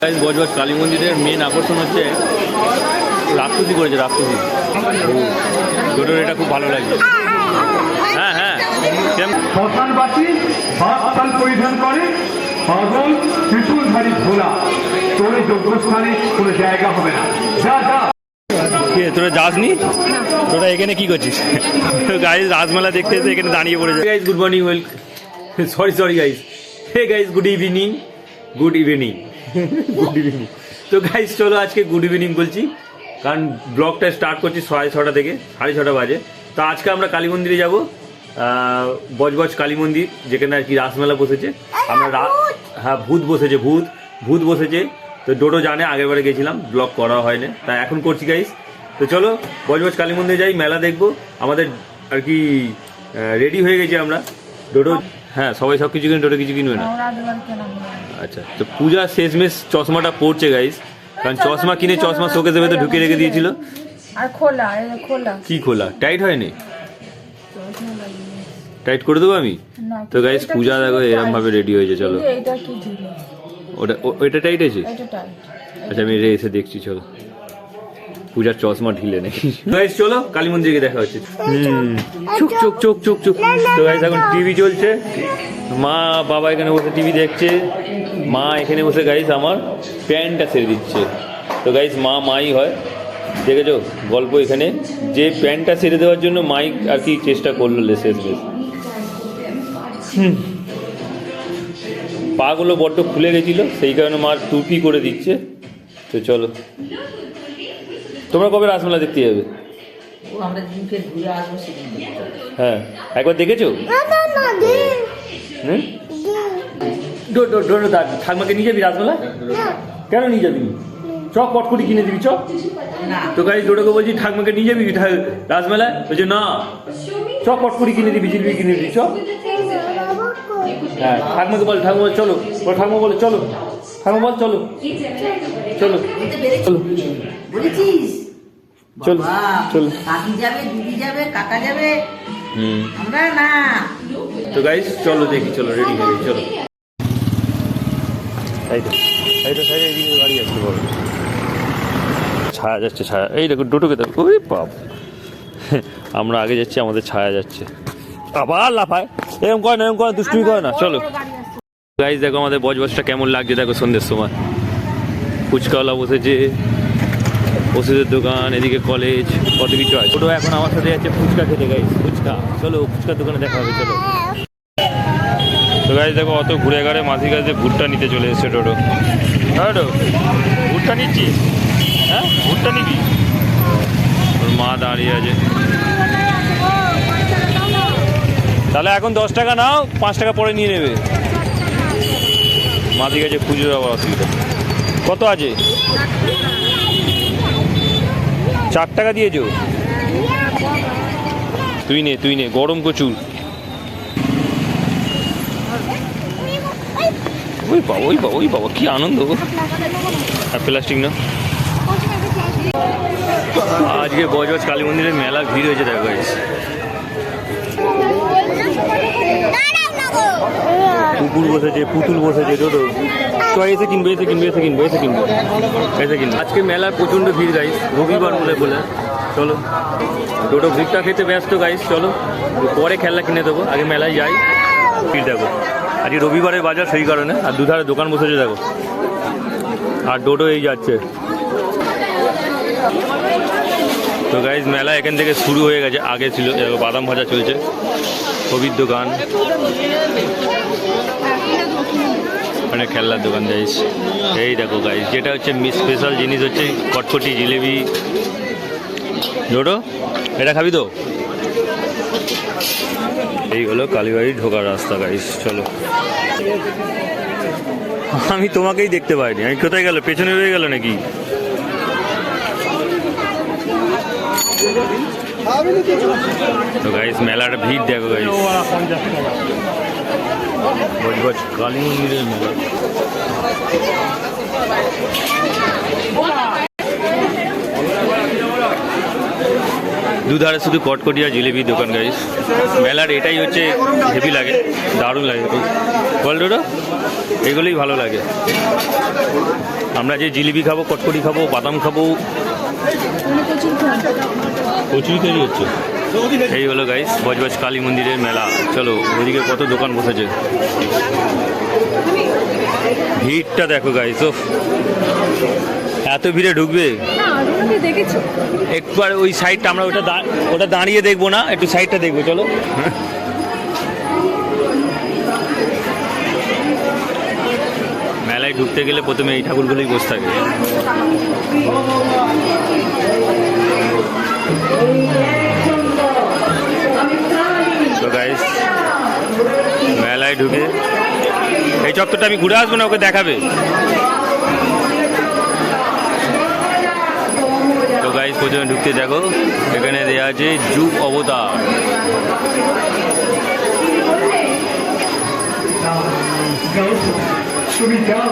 বজবজ কালী মন্দিরের মেন আকর্ষণ হচ্ছে রাক্ষসী করেছে, রাক্ষসী দুটোর, এটা খুব ভালো লাগছে। হ্যাঁ হ্যাঁ, শ্মশানবাসী বাঘ পরিধান করে, পাগল ত্রিশূলধারী ভোলা, তোর যজ্ঞস্থানে কোনো জায়গা হবে না, যা যা। তোরা যাসনি? তোরা এখানে কি করছিস? গাইজ রাজমেলা দেখতে এসে এখানে দাঁড়িয়ে পড়েছে। Guys good morning, sorry guys, hey guys good evening, good evening, good evening. তো গাইজ চলো আজকে গুড ইভিনিং বলছি, কারণ ব্লগটা স্টার্ট করছি 6:30 থেকে, 6:30 বাজে। তো আজকে আমরা কালী মন্দিরে যাবো, বজবজ কালী মন্দির, যেখানে আর কি রাসমেলা বসেছে। আমরা হ্যাঁ ভূত বসেছে, ভূত বসেছে। তো ডোডো জানে, আগের বারে গেছিলাম, ব্লগ করা হয়নি, তাই এখন করছি গাইজ। তো চলো বজবজ কালী মন্দিরে যাই, মেলা দেখবো। আমাদের আর কি রেডি হয়ে গেছি আমরা। ডোডো হ্যাঁ সবাই সব কিছু কিনে, ডোডো কিছু কিনবে না? আচ্ছা, তো পূজা শেষমেশ চশমাটা পড়ছে গাইজ, কারণ চশমা কিনে চশমা শোকেসে ভেতরে ঢুকে রেখে দিয়েছিল। আর খোলা, কি খোলা? টাইট হয়নি? টাইট করে দেবো আমি? তো গাইজ পূজা দেখো এরকম ভাবে রেডি হয়েছে। চলো, ওটা টাইট আছে? আচ্ছা আমি এসে দেখছি। চলো, পূজার চশমা ঢিলে নেই। গাইজ চলো কালী মন্দিরে দেখা হচ্ছে। চুক চুক চুক চুক চুক। তো গাইজ এখন টিভি চলছে, মা বাবা এখানে বসে টিভি দেখছে। মা এখানে বসে গাইজ আমার প্যান্টটা ছেড়ে দিচ্ছে। তো গাইজ মাই হয়, দেখেছো গল্প এখানে, যে প্যান্টটা ছেড়ে দেওয়ার জন্য মাই আর কি চেষ্টা করলো শেষ বেশ। পাগুলো বড্ড খুলে গেছিল, সেই কারণে মা টুপি করে দিচ্ছে। তো চলো, তোমরা কবে রাসমেলা দেখতে যাবে? হ্যাঁ একবার দেখেছো? ঠাকমাকে নিয়ে যাবি রাসমেলা? কেন নিয়ে যাবি? চক পটকুটি কিনে দিবি, চক। তো গাইজ ডোডোকে বলছি ঠাকমাকে নিয়ে যাবি রাসমেলায়? বলছে না, চক পটকুটি কিনে দিবি, জিলিপি কিনে দিবি, চক। হ্যাঁ ঠাকমাকে বল, ঠাকুমা বল চলো, ঠাকুমা বলে চলো, ঠাকুমা বল চলো, চলো চলো চলো চলো। কাকি যাবে, দিদি যাবে, কাকা যাবে, আমরা না। তো গাইস চলো দেখি, চলো রেডি হয়ে গেছি, চলো। সাইডে এদিকে গাড়ি আসছে, বড় ছায়া যাচ্ছে, ছায়া। এই দেখো ডোটোকে দেখো, ওই বাপ, আমরা আগে যাচ্ছি, আমাদের ছায়া যাচ্ছে। আবার লাফায়, এরকম করে না, এরকম করে দুষ্টুমি করে না। চলো গাইস দেখো আমাদের বজবজটা কেমন লাগছে, দেখো সন্ধ্যের সময় ফুচকাওয়ালা বসেছে, ওষুধের দোকান, এদিকে কলেজ, কত কিছু আছে। ছোটো এখন আমার সাথে যাচ্ছে ফুচকা খেতে গাইস, ফুচকা। চলো ফুচকার দোকানে দেখা হবে, চলো। তো গাইস দেখো অত ঘুরে ঘাড়ে মাঝি গাছে ভুট্টা নিতে চলে এসেছে টোটো। হ্যাঁ ভুট্টা নিচ্ছি, হ্যাঁ ভুট্টা নিবি? ওর মা দাঁড়িয়ে আছে। তাহলে এখন 10 টাকা নাও, 5 টাকা পরে নিয়ে নেবে। মাঝি গাছে খুচরো আবার অসুবিধা। কত আছে? 4 টাকা দিয়েছো? তুই নে, গরম প্রচুর। ওই বাবা কি আনন্দ। আর প্লাস্টিক না। আজকে বজবজ কালী মন্দিরের মেলা ভিড় হয়েছে, দেখো গাইস। কুকুর বসেছে, পুতুল বসেছে, টোটো। তো এসে কিনবো। আজকে মেলার প্রচণ্ড ভিড় গাইস, রবিবার বলে। চলো টোটো ভিড়টা খেতে ব্যস্ত গাইস, চলো পরে খেলনা কিনে দেবো, আগে মেলায় যাই। ভিড় দেখো, আজকে রবিবারের বাজার, সেই কারণে। আর দুধারে দোকান বসেছে দেখো, আর ডোডো এই যাচ্ছে। তো গাইস মেলা এখান থেকে শুরু হয়ে গেছে, আগে ছিল বাদাম ভাজা চলছে, কবির দোকান, মানে খেলনার দোকান গাইস। এই দেখো গাইস, যেটা হচ্ছে স্পেশাল জিনিস হচ্ছে কটকটি, জিলেবি। ডোডো এটা খাবি তো? এই হলো কালীবাড়ি ঢোকার রাস্তা গাইস, চলো। আমি তোমাকেই দেখতে পাইনি, আমি কোথায় গেল? পেছনে রয়ে গেল নাকি? তো গাইস মেলাটা ভিড় দেখো গাইস, বজবজ কালী মন্দিরের মেলা। দুধারে শুধু কটকটি আর জিলিপির দোকান গাইস। মেলার এটাই হচ্ছে হেভি লাগে, দারুণ লাগে। বলডোডো এগুলোই ভালো লাগে। আমরা যে জিলিপি খাবো, কটকটি খাবো, বাদাম খাবো, কচুরি তৈরি হচ্ছে। এই হলো গাইস বজবজ কালী মন্দিরের মেলা। চলো ওদিকে কত দোকান বসেছে, ভিড়টা দেখো গাইস। ও এত ভিড়ে ঢুকবে একবার ওই সাইডটা, আমরা ওটা দাঁড়িয়ে দেখবো না, একটু সাইডটা দেখবো চলো। মেলায় ঢুকতে গেলে প্রথমে এই ঠাকুরগুলোই বসে থাকে। তো গাইস মেলায় ঢুকে এই চত্বরটা আমি ঘুরে আসবো না, ওকে দেখাবে। তো গাইস প্রথমে ঢুকতে দেখো এখানে দেওয়া আছে যুগ অবতার। তুমি যাও।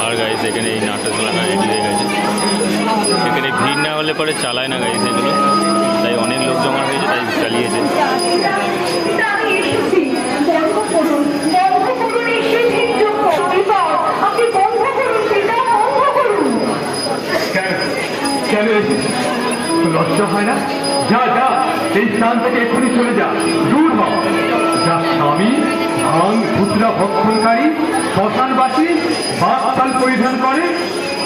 আর গাইস এখানে এই নাটকগুলো রেডি হয়ে গেছে। এখানে ভিড় না হলে পরে চালায় না গাইস এগুলো, তাই অনেক লোক জমা হয়েছে, তাই চালিয়েছে। কেন এসেছিস? লজ্জা হয় না? যা যা, এই স্থান থেকে এক্ষুনি চলে যা, দূর হ। যা স্বামী ভাঙ খুচরা ভক্ষণকারী শ্মশানবাসী বাকতাল পরিধান করে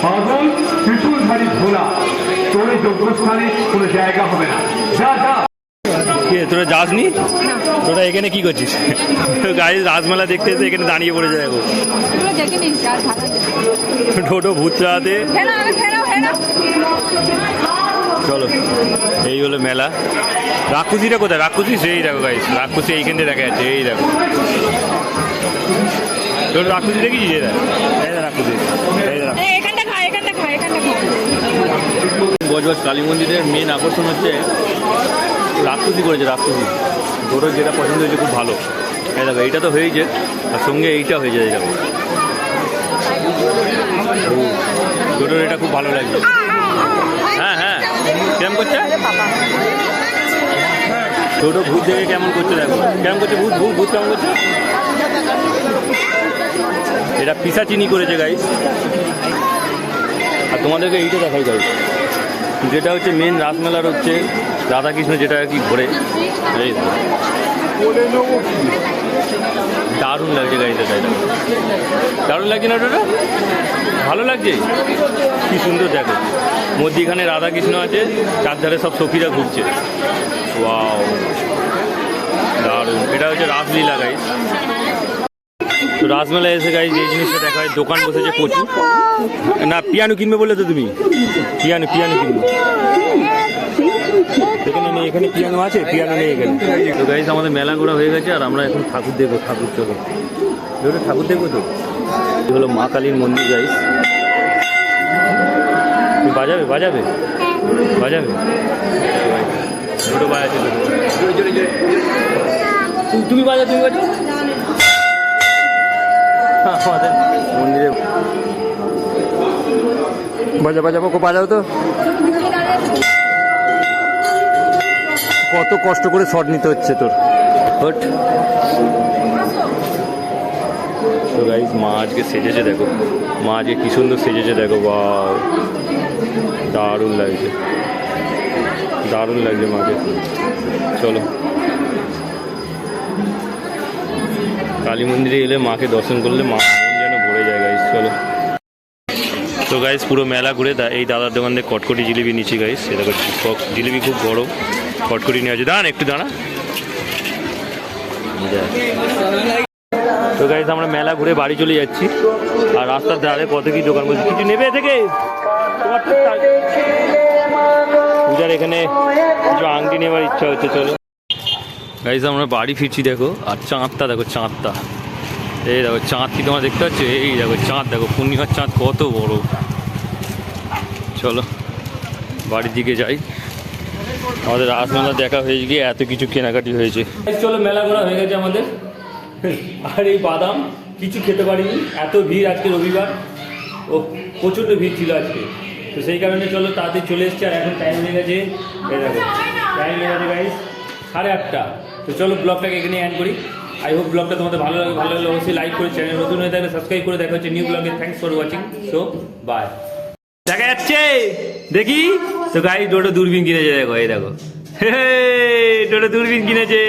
পাগল ত্রিশূলধারী ভোলা, তোর এই যজ্ঞস্থানে কোনো জায়গা হবে না। যা যা। তোরা যাসনি? তোরা এখানে কি করছিস? গাড়ি রাজমেলা দেখতে এসে এখানে দাঁড়িয়ে পড়েছে দেখো। টোটো ভূত চালাতে। চলো এই হলো মেলা। রাক্ষসীটা কোথায়? রাক্ষসী সেই দেখো গাইস, রাক্ষসী এইখান থেকে দেখা যাচ্ছে। এই দেখো তোর রাক্ষসী দেখিস? এই দেখ রাক্ষসী। বজবজ কালী মন্দিরের মেন আকর্ষণ হচ্ছে রাক্ষসী করেছে, রাক্ষসী। তোর যেটা পছন্দ হয়েছে খুব ভালো। এই দেখো এইটা তো হয়েছে, আর সঙ্গে এইটা হয়ে যায়। দেখো তোর এটা খুব ভালো লাগছে। হ্যাঁ হ্যাঁ কেমন করছে ছোট ভূত দেখে? কেমন করছে দেখো, কেমন করছে ভূত ভূত ভূত কেমন করছে? এটা পিসাচিনি করেছে গাইস। আর তোমাদেরকে এইটা দেখাই গাইস, যেটা হচ্ছে মেন রাসমেলার হচ্ছে রাধাকৃষ্ণ, যেটা আর কি ঘোরে। এই দারুণ লাগছে গাইস, এটা দারুণ লাগছে না? ওটা ভালো লাগছে, কি সুন্দর দেখো। মধ্যিখানে রাধাকৃষ্ণ আছে, চারধারে সব সখীরা ঘুরছে। ওয়াও দারুণ। এটা হচ্ছে রাসলীলা গাইস। তো রাসমেলায় এসে গাইস এই জিনিসটা দেখা হয়, দোকান বসেছে প্রচুর। না পিয়ানো কিনবে বলে তো তুমি? পিয়ানো কিনবে এখানে নেই, এখানে পিয়ানো আছে, পিয়ানো নেই এখানে। তো গাইস আমাদের মেলা ঘোরা হয়ে গেছে, আর আমরা এখন ঠাকুর দেখবো। ঠাকুর চলো ঠাকুর দেখবো। তো এই হলো মা কালীর মন্দির গাইস। বাজাবে বাজাবে বাজাবে ছোটো বাজাচ্ছে, জোরে জোরে তুমি বাজা, তুমি বাজো। আমাদের মন্দিরে বাজাবো, বাজাও তো। কত কষ্ট করে শট নিতে হচ্ছে তোর। তো গাইস মা আজকে সেজেছে দেখো, মা আজকে কি সুন্দর সেজেছে দেখো। বাও দারুণ লাগছে, দারুণ লাগছে মাকে। চলো কালী মন্দিরে এলে মাকে দর্শন করলে মা মন যেন ভরে যায় গাইস। চলো তো গাইস পুরো মেলা ঘুরে এই দাদার দোকান থেকে কটকটি জিলিপি নিচ্ছি গাইস। এটা জিলিপি খুব বড়, কটকটি নিয়ে আছে। দাঁড়ান একটু দাঁড়া। তো গাইস আমরা মেলা ঘুরে বাড়ি চলে যাচ্ছি, আর রাস্তার ধারে কত কি দোকান বলছি। কিছু নেবে থেকে? পূজার এখানে কিছু আংটি নেওয়ার ইচ্ছা হচ্ছে। চলো গাইস আমরা বাড়ি ফিরছি দেখো, আর চাঁদটা দেখো, চাঁদটা এই দেখো। চাঁদ কি তোমরা দেখতে পাচ্ছ? এই দেখো চাঁদ দেখো, পূর্ণিমার চাঁদ কত বড়। চলো বাড়ির দিকে যাই। আমাদের রাসমেলা দেখা হয়ে গিয়ে এত কিছু কেনাকাটি হয়েছে। চলো মেলা ঘোরা হয়ে গেছে আমাদের। আর এই বাদাম কিছু খেতে পারিনি, এত ভিড় আজকে রবিবার, ও প্রচণ্ড ভিড় ছিল আজকে, তো সেই কারণে চলো তাড়াতাড়ি চলে এসছে। আর এখন টাইম হয়ে গেছে, এই দেখো টাইম হয়ে গেছে গাইস 8:30। তো চলো ব্লগটাকে এখানে এন্ড করি। আই হোপ ব্লগটা তোমাদের ভালো লাগলে অবশ্যই লাইক করে, চ্যানেল নতুন হয়ে থাকলে সাবস্ক্রাইব করে। দেখা হচ্ছে নিউ ব্লগে। Thanks for watching, so bye. দেখা যাচ্ছে দেখি তো গাইস, ডোডো দূরবীন কিনেছে, দেখো এই দেখো, ডোডো দূরবীন কিনেছে।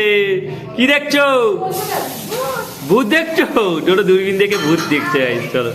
কি দেখছো? ভূত দেখছো? ডোডো দূরবীন দেখে ভূত দেখছে গাইস। চলো।